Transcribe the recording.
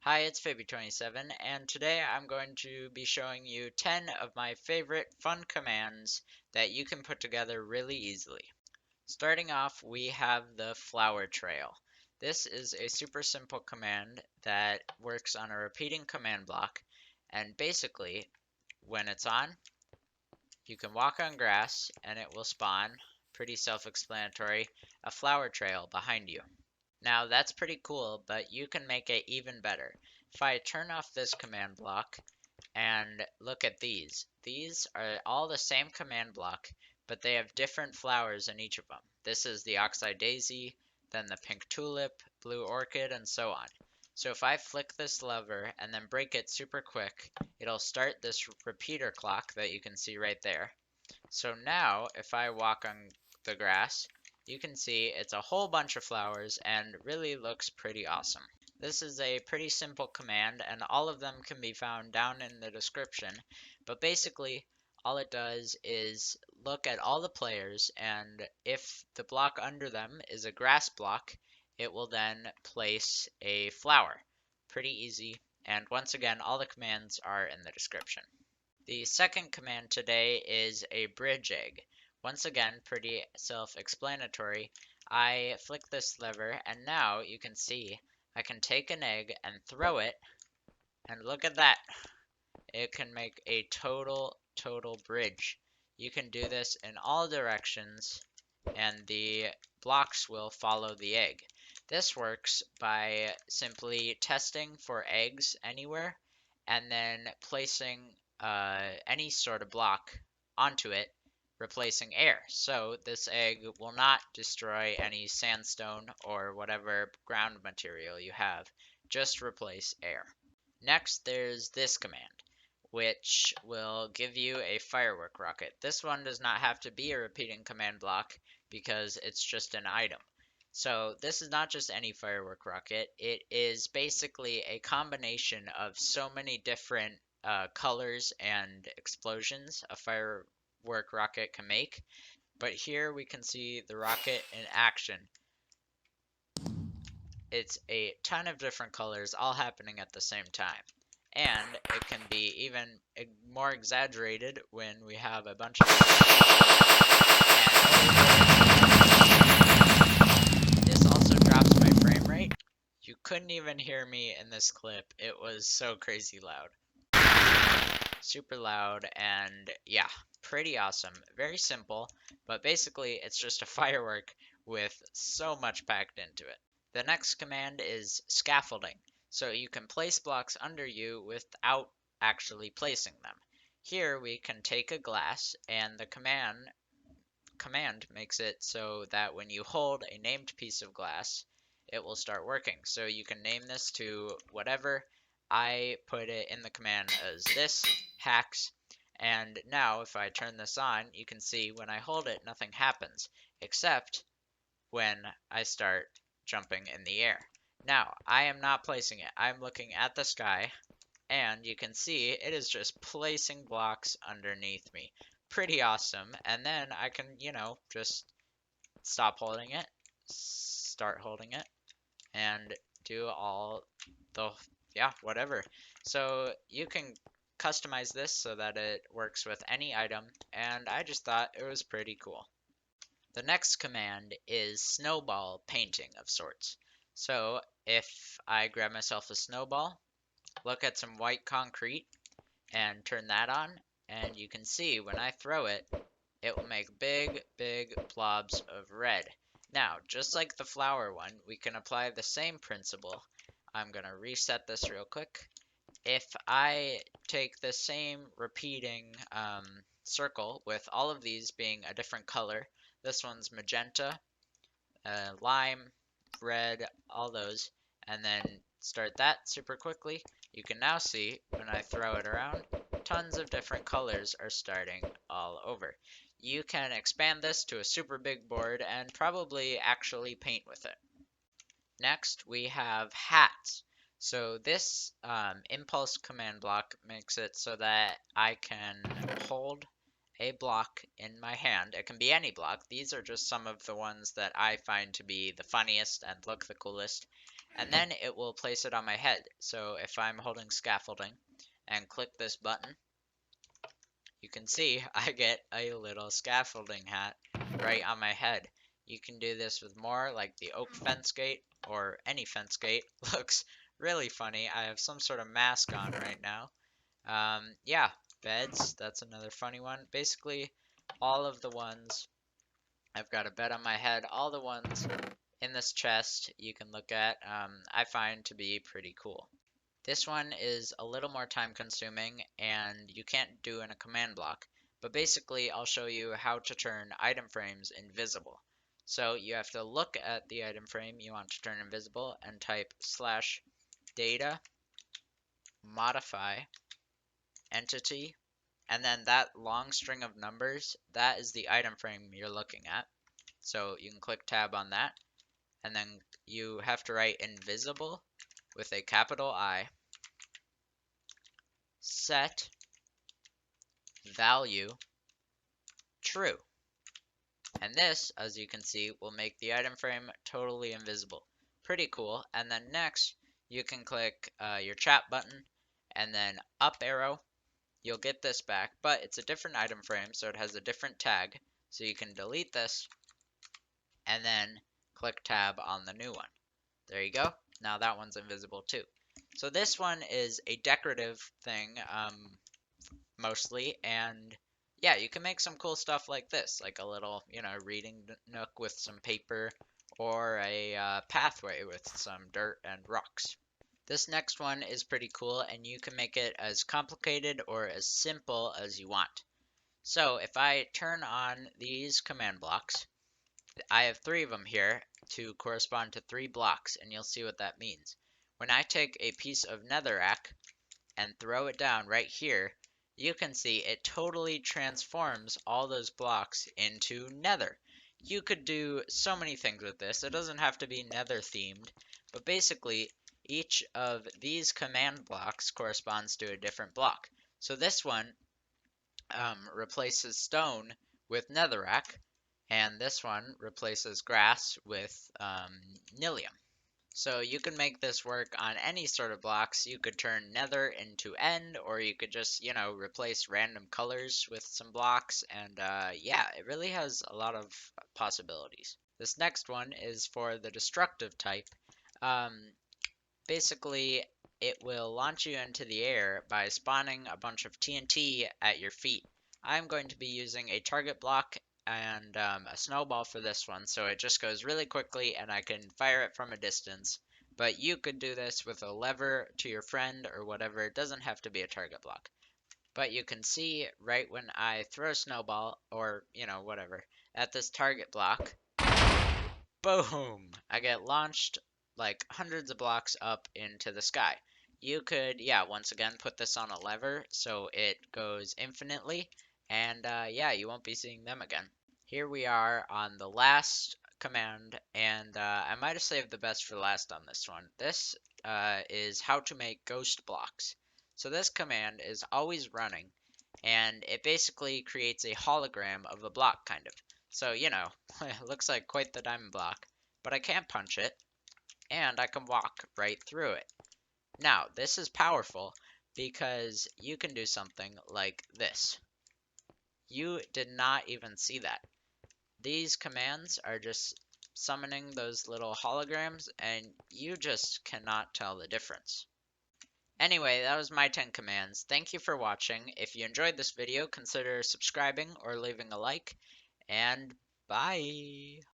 Hi, it's Faby27, and today I'm going to be showing you 10 of my favorite fun commands that you can put together really easily. Starting off, we have the flower trail. This is a super simple command that works on a repeating command block, and basically, when it's on, you can walk on grass and it will spawn, pretty self-explanatory, a flower trail behind you. Now that's pretty cool, but you can make it even better. If I turn off this command block and look at these are all the same command block, but they have different flowers in each of them. This is the oxeye daisy, then the pink tulip, blue orchid, and so on. So if I flick this lever and then break it super quick, it'll start this repeater clock that you can see right there. So now if I walk on the grass, you can see it's a whole bunch of flowers and really looks pretty awesome. This is a pretty simple command and all of them can be found down in the description, but basically all it does is look at all the players, and if the block under them is a grass block, it will then place a flower. Pretty easy, and once again all the commands are in the description. The second command today is a bridge egg. Once again, pretty self-explanatory. I flick this lever and now you can see I can take an egg and throw it, and look at that. It can make a total bridge. You can do this in all directions and the blocks will follow the egg. This works by simply testing for eggs anywhere and then placing any sort of block onto it, replacing air. So this egg will not destroy any sandstone or whatever ground material you have, just replace air. Next, there's this command, which will give you a firework rocket. This one does not have to be a repeating command block because it's just an item. So this is not just any firework rocket. It is basically a combination of so many different colors and explosions a firework rocket can make. But here we can see the rocket in action. It's a ton of different colors all happening at the same time. And it can be even more exaggerated when we have a bunch of and this also drops my frame rate. You couldn't even hear me in this clip. It was so crazy loud. Super loud, and yeah, pretty awesome. Very simple, but basically it's just a firework with so much packed into it. The next command is scaffolding. So you can place blocks under you without actually placing them. Here we can take a glass and the command makes it so that when you hold a named piece of glass, it will start working. So you can name this to whatever. I put it in the command as this, hacks, and now if I turn this on, you can see when I hold it, nothing happens, except when I start jumping in the air. Now, I am not placing it. I'm looking at the sky, and you can see it is just placing blocks underneath me. Pretty awesome. And then I can, just stop holding it, start holding it, and do all the, whatever. So you can customize this so that it works with any item, and I just thought it was pretty cool. The next command is snowball painting of sorts. So if I grab myself a snowball, look at some white concrete, and turn that on, and you can see when I throw it, it will make big blobs of red. Now, just like the flower one, we can apply the same principle. I'm going to reset this real quick. If I take the same repeating circle with all of these being a different color, this one's magenta, lime, red, all those, and then start that super quickly, you can now see when I throw it around, tons of different colors are starting all over. You can expand this to a super big board and probably actually paint with it. Next, we have hats. So this impulse command block makes it so that I can hold a block in my hand. It can be any block. These are just some of the ones that I find to be the funniest and look the coolest. and then it will place it on my head. So if I'm holding scaffolding and click this button, you can see I get a little scaffolding hat right on my head. You can do this with more, like the oak fence gate or any fence gate. Looks really funny. I have some sort of mask on right now. Yeah, beds, that's another funny one. Basically, all of the ones, I've got a bed on my head, all the ones in this chest you can look at, I find to be pretty cool. This one is a little more time consuming and you can't do in a command block, but basically I'll show you how to turn item frames invisible. So you have to look at the item frame you want to turn invisible and type /data modify entity, and then that long string of numbers, that is the item frame you're looking at. So you can click tab on that, and then you have to write invisible with a capital I, set value true. And this, as you can see, will make the item frame totally invisible. Pretty cool. And then next, you can click your chat button and then up arrow. You'll get this back, but it's a different item frame, so it has a different tag. So you can delete this and then click tab on the new one. There you go. Now that one's invisible too. So this one is a decorative thing, mostly, and yeah, you can make some cool stuff like this, like a little, reading nook with some paper, or a pathway with some dirt and rocks. This next one is pretty cool, and you can make it as complicated or as simple as you want. So if I turn on these command blocks, I have 3 of them here to correspond to 3 blocks, and you'll see what that means. When I take a piece of netherrack and throw it down right here, you can see it totally transforms all those blocks into nether. You could do so many things with this. It doesn't have to be nether themed, but basically each of these command blocks corresponds to a different block. So this one replaces stone with netherrack, and this one replaces grass with nilium. So you can make this work on any sort of blocks. You could turn nether into end, or you could just, replace random colors with some blocks. And yeah, it really has a lot of possibilities. This next one is for the destructive type. Um, Basically, it will launch you into the air by spawning a bunch of TNT at your feet. I'm going to be using a target block and a snowball for this one, so it just goes really quickly and I can fire it from a distance. But you could do this with a lever to your friend or whatever. It doesn't have to be a target block. But you can see right when I throw a snowball or, whatever, at this target block, boom! I get launched like hundreds of blocks up into the sky. You could, yeah, once again put this on a lever so it goes infinitely, and yeah, you won't be seeing them again. Here we are on the last command, and I might have saved the best for last on this one. This is how to make ghost blocks. So this command is always running, and it basically creates a hologram of a block, kind of. So, it looks like quite the diamond block, but I can't punch it, and I can walk right through it. Now, this is powerful because you can do something like this. You did not even see that. These commands are just summoning those little holograms, and you just cannot tell the difference. Anyway, that was my 10 commands. Thank you for watching. If you enjoyed this video, consider subscribing or leaving a like, and bye!